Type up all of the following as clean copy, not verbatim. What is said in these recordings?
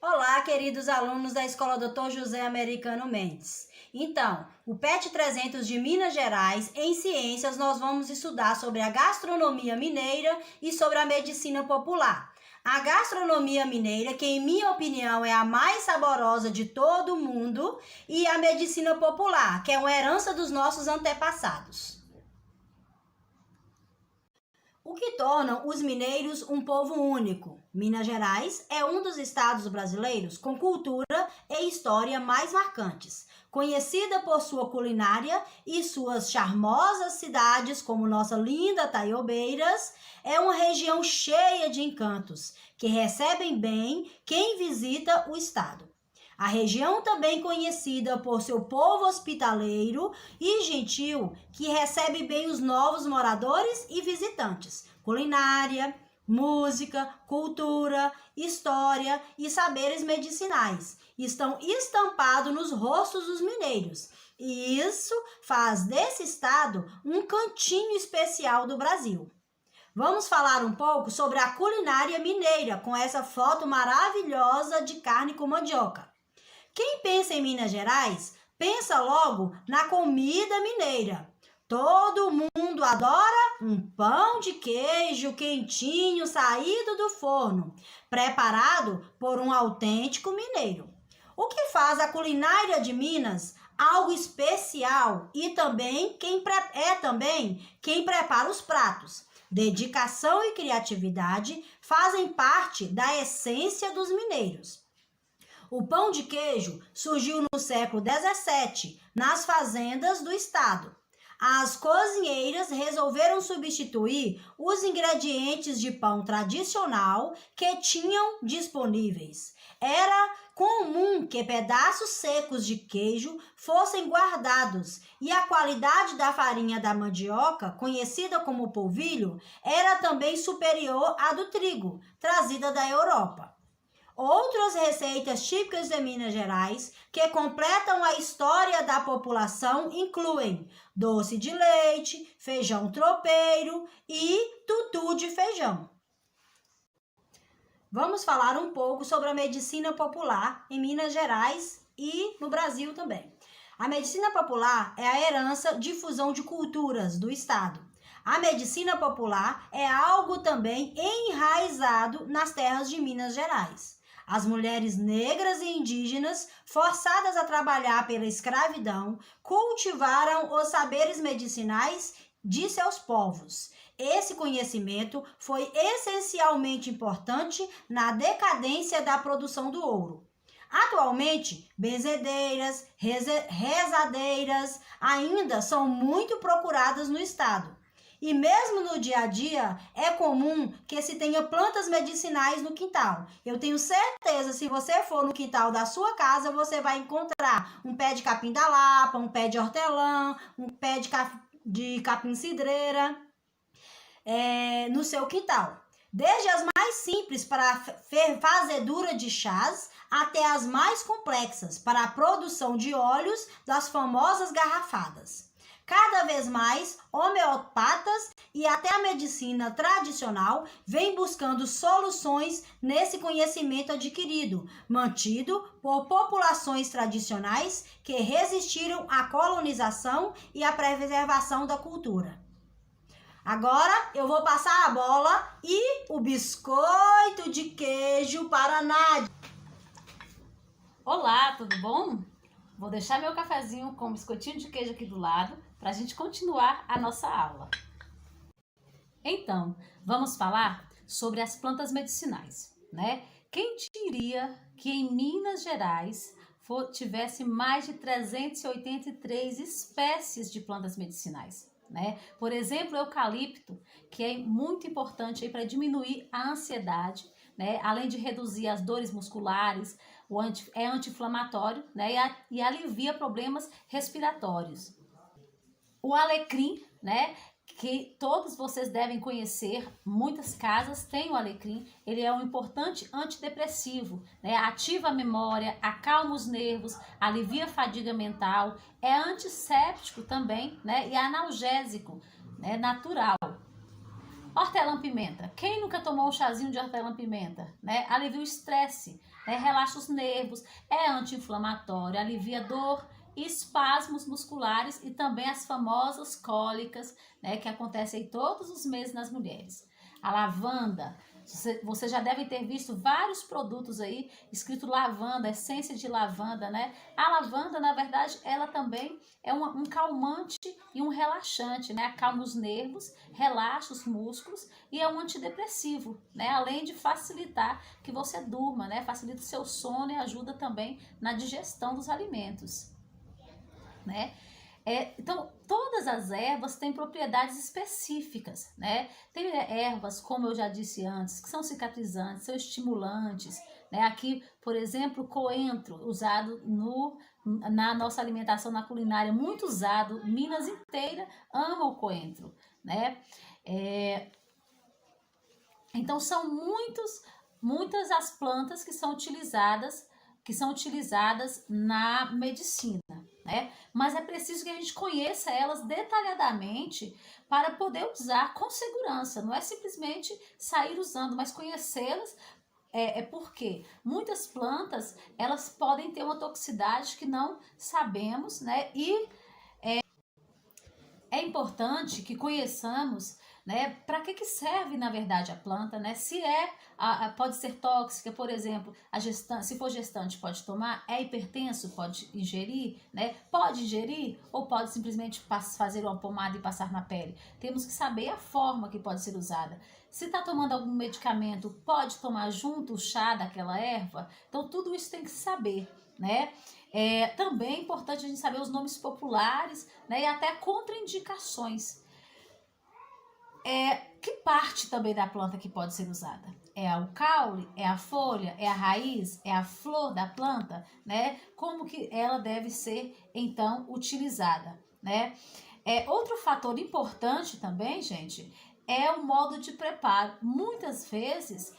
Olá, queridos alunos da Escola Dr. José Americano Mendes. Então, o PET 300 de Minas Gerais, em ciências, nós vamos estudar sobre a gastronomia mineira e sobre a medicina popular. A gastronomia mineira, que em minha opinião é a mais saborosa de todo o mundo, e a medicina popular, que é uma herança dos nossos antepassados. O que torna os mineiros um povo único? Minas Gerais é um dos estados brasileiros com cultura e história mais marcantes, conhecida por sua culinária e suas charmosas cidades, como nossa linda Taiobeiras, é uma região cheia de encantos, que recebem bem quem visita o estado. A região também conhecida por seu povo hospitaleiro e gentil, que recebe bem os novos moradores e visitantes. Culinária, música, cultura, história e saberes medicinais estão estampados nos rostos dos mineiros. E isso faz desse estado um cantinho especial do Brasil. Vamos falar um pouco sobre a culinária mineira com essa foto maravilhosa de carne com mandioca. Quem pensa em Minas Gerais, pensa logo na comida mineira. Todo mundo adora um pão de queijo quentinho saído do forno, preparado por um autêntico mineiro. O que faz a culinária de Minas algo especial e também quem prepara os pratos. Dedicação e criatividade fazem parte da essência dos mineiros. O pão de queijo surgiu no século XVII, nas fazendas do estado. As cozinheiras resolveram substituir os ingredientes de pão tradicional que tinham disponíveis. Era comum que pedaços secos de queijo fossem guardados e a qualidade da farinha da mandioca, conhecida como polvilho, era também superior à do trigo, trazida da Europa. Outras receitas típicas de Minas Gerais que completam a história da população incluem doce de leite, feijão tropeiro e tutu de feijão. Vamos falar um pouco sobre a medicina popular em Minas Gerais e no Brasil também. A medicina popular é a herança de fusão de culturas do estado. A medicina popular é algo também enraizado nas terras de Minas Gerais. As mulheres negras e indígenas, forçadas a trabalhar pela escravidão, cultivaram os saberes medicinais de seus povos. Esse conhecimento foi essencialmente importante na decadência da produção do ouro. Atualmente, benzedeiras, rezadeiras ainda são muito procuradas no estado. E mesmo no dia a dia, é comum que se tenha plantas medicinais no quintal. Eu tenho certeza, se você for no quintal da sua casa, você vai encontrar um pé de capim da lapa, um pé de hortelã, um pé de capim-cidreira no seu quintal. Desde as mais simples para a fazedura de chás, até as mais complexas para a produção de óleos das famosas garrafadas. Cada vez mais, homeopatas e até a medicina tradicional vêm buscando soluções nesse conhecimento adquirido, mantido por populações tradicionais que resistiram à colonização e à preservação da cultura. Agora eu vou passar a bola e o biscoito de queijo para a Nádia. Olá, tudo bom? Vou deixar meu cafezinho com biscoitinho de queijo aqui do lado para a gente continuar a nossa aula. Então, vamos falar sobre as plantas medicinais, né? Quem diria que em Minas Gerais tivesse mais de 383 espécies de plantas medicinais, né? Por exemplo, o eucalipto, que é muito importante para diminuir a ansiedade, né? Além de reduzir as dores musculares, é anti-inflamatório, né? E alivia problemas respiratórios. O alecrim, né? Que todos vocês devem conhecer, muitas casas têm o alecrim, ele é um importante antidepressivo, né? Ativa a memória, acalma os nervos, alivia a fadiga mental, é antisséptico também, né? E analgésico, né? Natural. Hortelã-pimenta, quem nunca tomou um chazinho de hortelã-pimenta, né? Alivia o estresse, relaxa os nervos, é anti-inflamatório, alivia dor, espasmos musculares e também as famosas cólicas, né, que acontecem todos os meses nas mulheres. A lavanda, você já deve ter visto vários produtos aí escrito lavanda, essência de lavanda, né? A lavanda, na verdade, ela também é um calmante e um relaxante, né? Acalma os nervos, relaxa os músculos e é um antidepressivo, né? Além de facilitar que você durma, né? Facilita o seu sono e ajuda também na digestão dos alimentos, né? Então, todas as ervas têm propriedades específicas, né? Tem ervas, como eu já disse antes, que são cicatrizantes, são estimulantes, né? Aqui, por exemplo, coentro, usado na nossa alimentação, na culinária, muito usado. Minas inteira ama o coentro, né? Então, são muitas as plantas que são utilizadas na medicina, né? Mas é preciso que a gente conheça elas detalhadamente para poder usar com segurança. Não é simplesmente sair usando, mas conhecê-las. Porque muitas plantas elas podem ter uma toxicidade que não sabemos, né? E é importante que conheçamos, né, para que serve na verdade a planta, né? Se pode ser tóxica, por exemplo, se for gestante pode tomar, é hipertenso, pode ingerir, né? Pode ingerir ou pode simplesmente fazer uma pomada e passar na pele. Temos que saber a forma que pode ser usada. Se está tomando algum medicamento, pode tomar junto o chá daquela erva. Então tudo isso tem que se saber, né? Também é importante a gente saber os nomes populares, né, e até contraindicações. Que parte também da planta que pode ser usada? É o caule, é a folha, é a raiz, é a flor da planta, né? Como que ela deve ser, então, utilizada, né? Outro fator importante também, gente, é o modo de preparo. Muitas vezes,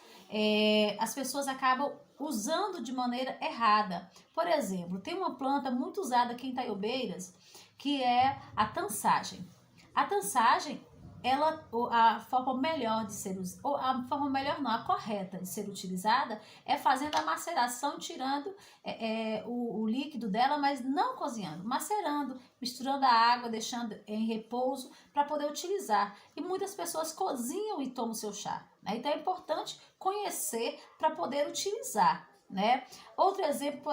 as pessoas acabam usando de maneira errada. Por exemplo, tem uma planta muito usada aqui em Taiobeiras, que é a tansagem. A tansagem, a forma melhor de ser usada, a forma melhor não, a correta de ser utilizada é fazendo a maceração, tirando o líquido dela, mas não cozinhando, macerando, misturando a água, deixando em repouso para poder utilizar. E muitas pessoas cozinham e tomam o seu chá, né? Então é importante conhecer para poder utilizar, né? Outro exemplo,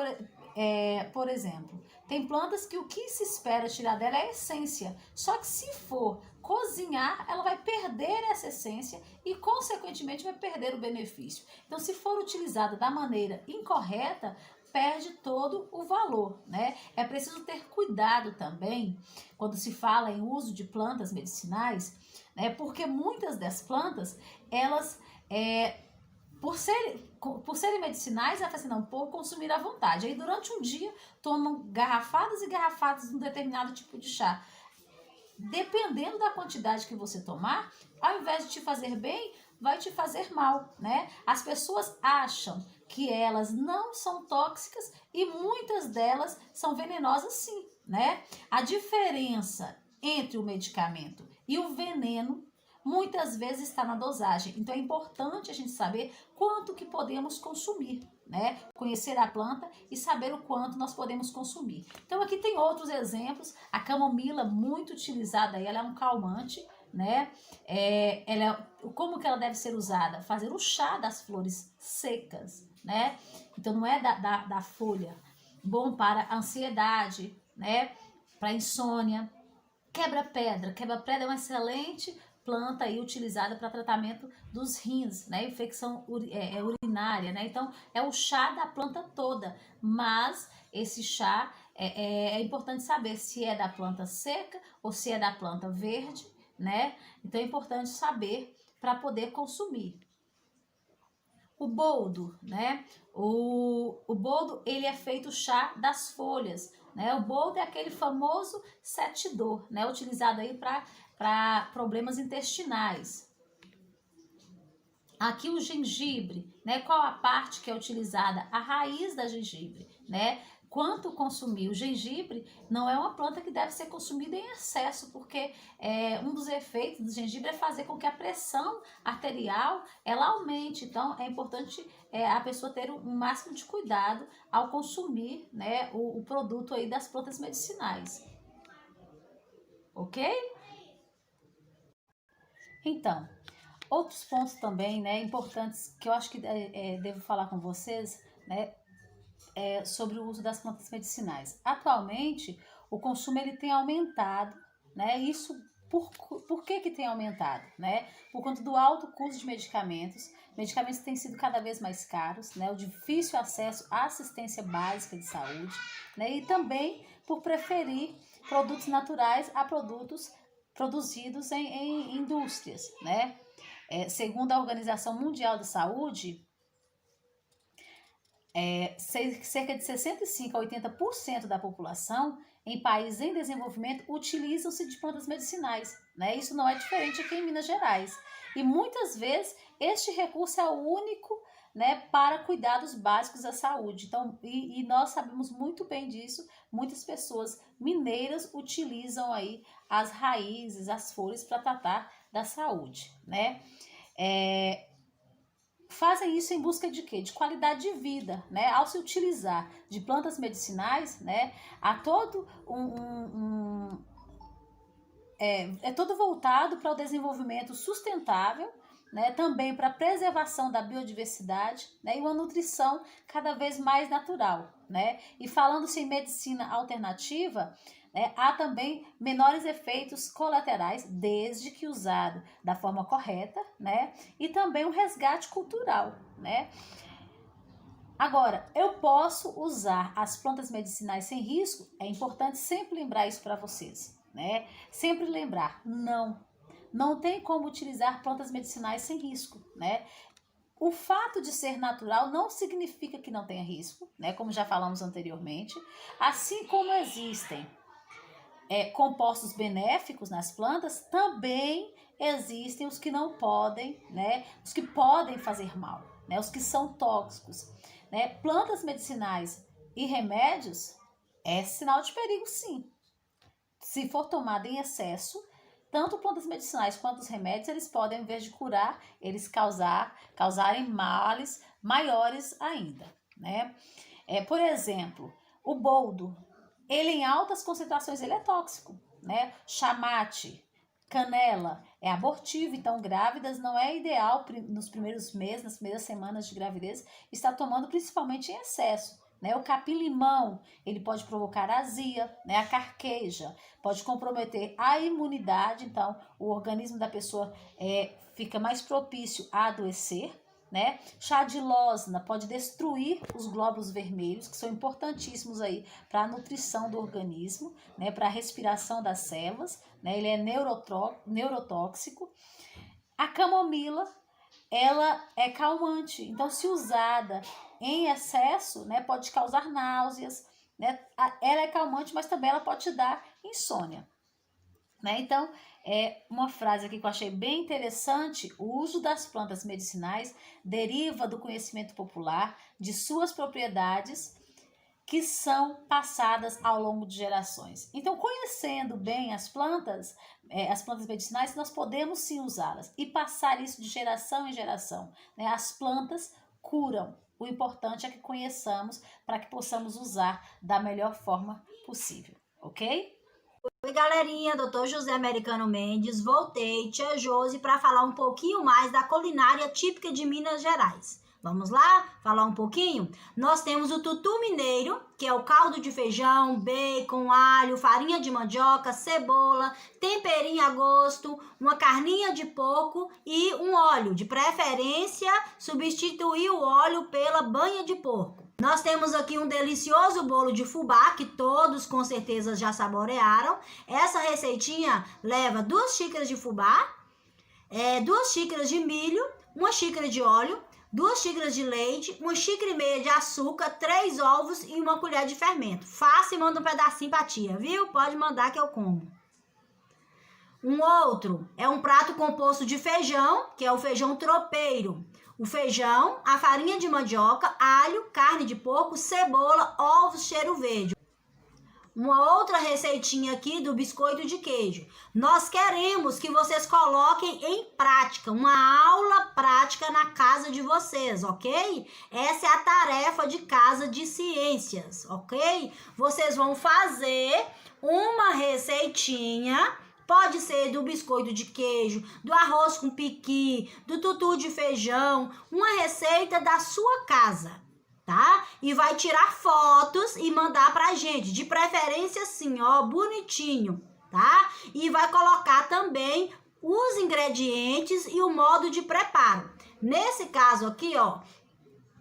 por exemplo, tem plantas que o que se espera tirar dela é a essência, só que se for cozinhar, ela vai perder essa essência e, consequentemente, vai perder o benefício. Então, se for utilizada da maneira incorreta, perde todo o valor, né? É preciso ter cuidado também quando se fala em uso de plantas medicinais, né? Porque muitas das plantas, elas, por serem medicinais, ela fala assim, não, por consumir à vontade. Aí, durante um dia, tomam garrafadas e garrafadas de um determinado tipo de chá. Dependendo da quantidade que você tomar, ao invés de te fazer bem, vai te fazer mal, né? As pessoas acham que elas não são tóxicas e muitas delas são venenosas sim, né? A diferença entre o medicamento e o veneno muitas vezes está na dosagem. Então é importante a gente saber quanto que podemos consumir, né? Conhecer a planta e saber o quanto nós podemos consumir. Então aqui tem outros exemplos. A camomila, muito utilizada, ela é um calmante, né? Como que ela deve ser usada? Fazer o chá das flores secas, né? Então não é da folha. Bom para ansiedade, né? Para insônia. Quebra-pedra. Quebra-pedra é uma excelente planta aí utilizada para tratamento dos rins, né? Infecção urinária, né? Então, é o chá da planta toda, mas esse chá é importante saber se é da planta seca ou se é da planta verde, né? Então, é importante saber para poder consumir. O boldo, né? O boldo, ele é feito chá das folhas, né? O boldo é aquele famoso setidor, né? Utilizado aí para problemas intestinais. Aqui o gengibre, né? Qual a parte que é utilizada? A raiz da gengibre, né? quanto consumir. O gengibre não é uma planta que deve ser consumida em excesso, porque um dos efeitos do gengibre é fazer com que a pressão arterial ela aumente. Então, é importante a pessoa ter um máximo de cuidado ao consumir, né, o produto aí das plantas medicinais. Ok? Então, outros pontos também, né, importantes que eu acho que devo falar com vocês, né, sobre o uso das plantas medicinais. Atualmente, o consumo ele tem aumentado, né? Isso por que tem aumentado, né? Por conta do alto custo de medicamentos. Medicamentos têm sido cada vez mais caros, né? O difícil acesso à assistência básica de saúde, né? E também por preferir produtos naturais a produtos produzidos em indústrias, né? Segundo a Organização Mundial da Saúde, cerca de 65% a 80% da população em países em desenvolvimento utilizam-se de plantas medicinais, né? Isso não é diferente aqui em Minas Gerais. E muitas vezes este recurso é o único, né, para cuidados básicos da saúde. Então, e nós sabemos muito bem disso, muitas pessoas mineiras utilizam aí as raízes, as folhas para tratar da saúde, né? Fazem isso em busca de quê? De qualidade de vida, né? Ao se utilizar de plantas medicinais, né? Há todo todo voltado para o desenvolvimento sustentável, né? Também para a preservação da biodiversidade, né? E uma nutrição cada vez mais natural, né? E falando-se em medicina alternativa, há também menores efeitos colaterais, desde que usado da forma correta, né? E também um resgate cultural, né? Agora, eu posso usar as plantas medicinais sem risco? É importante sempre lembrar isso para vocês, né? Sempre lembrar, não tem como utilizar plantas medicinais sem risco, né? O fato de ser natural não significa que não tenha risco, né? Como já falamos anteriormente, assim como existem compostos benéficos nas plantas, também existem os que não podem, né? Os que podem fazer mal, né? Os que são tóxicos, né? Plantas medicinais e remédios é sinal de perigo, sim. Se for tomado em excesso, tanto plantas medicinais quanto os remédios, eles podem, ao invés de curar, eles causarem males maiores ainda, né? Por exemplo, o boldo, ele em altas concentrações ele é tóxico, né? Chamate, canela é abortivo, então grávidas não é ideal nos primeiros meses, nas primeiras semanas de gravidez, estar tomando principalmente em excesso, né? O capim-limão, ele pode provocar azia, né? A carqueja pode comprometer a imunidade, então o organismo da pessoa fica mais propício a adoecer, né? Chá de losna pode destruir os glóbulos vermelhos, que são importantíssimos aí para a nutrição do organismo, né? Para a respiração das células, né? Ele é neurotóxico. A camomila, ela é calmante, então se usada em excesso, né, pode causar náuseas, né? Ela é calmante, mas também ela pode te dar insônia, né? Então, uma frase aqui que eu achei bem interessante: o uso das plantas medicinais deriva do conhecimento popular de suas propriedades que são passadas ao longo de gerações. Então, conhecendo bem as plantas medicinais, nós podemos sim usá-las e passar isso de geração em geração, né? As plantas curam. O importante é que conheçamos para que possamos usar da melhor forma possível, ok? Oi, galerinha, Dr. José Americano Mendes, voltei, tia Josi, para falar um pouquinho mais da culinária típica de Minas Gerais. Vamos lá falar um pouquinho? Nós temos o tutu mineiro, que é o caldo de feijão, bacon, alho, farinha de mandioca, cebola, temperinho a gosto, uma carninha de porco e um óleo. De preferência, substituir o óleo pela banha de porco. Nós temos aqui um delicioso bolo de fubá, que todos com certeza já saborearam. Essa receitinha leva 2 xícaras de fubá, 2 xícaras de milho, 1 xícara de óleo, 2 xícaras de leite, 1,5 xícaras de açúcar, 3 ovos e 1 colher de fermento. Faça e manda um pedacinho pra tia, viu? Pode mandar que eu como. Um outro é um prato composto de feijão, que é o feijão tropeiro. o feijão, a farinha de mandioca, alho, carne de porco, cebola, ovos, cheiro verde. Uma outra receitinha aqui do biscoito de queijo. Nós queremos que vocês coloquem em prática, uma aula prática na casa de vocês, ok? Essa é a tarefa de casa de ciências, ok? Vocês vão fazer uma receitinha, pode ser do biscoito de queijo, do arroz com piqui, do tutu de feijão, uma receita da sua casa. Tá? E vai tirar fotos e mandar pra gente, de preferência assim, ó, bonitinho, tá? E vai colocar também os ingredientes e o modo de preparo. Nesse caso aqui, ó,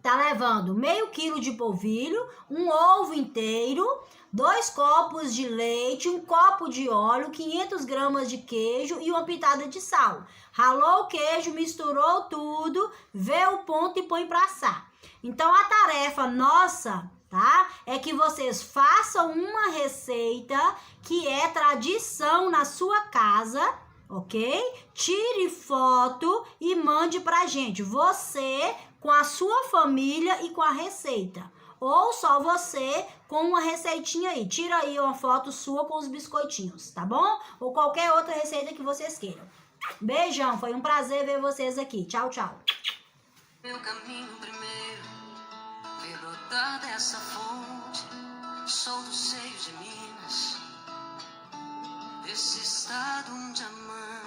tá levando meio quilo de polvilho, um ovo inteiro, 2 copos de leite, 1 copo de óleo, 500 gramas de queijo e uma pitada de sal. Ralou o queijo, misturou tudo, vê o ponto e põe pra assar. Então, a tarefa nossa, tá? É que vocês façam uma receita que é tradição na sua casa, ok? Tire foto e mande pra gente. Você com a sua família e com a receita. Ou só você com uma receitinha aí. Tira aí uma foto sua com os biscoitinhos, tá bom? Ou qualquer outra receita que vocês queiram. Beijão, foi um prazer ver vocês aqui. Tchau, tchau. Meu caminho primeiro, ver brotar dessa fonte, sou do seio de Minas, desse estado um diamante.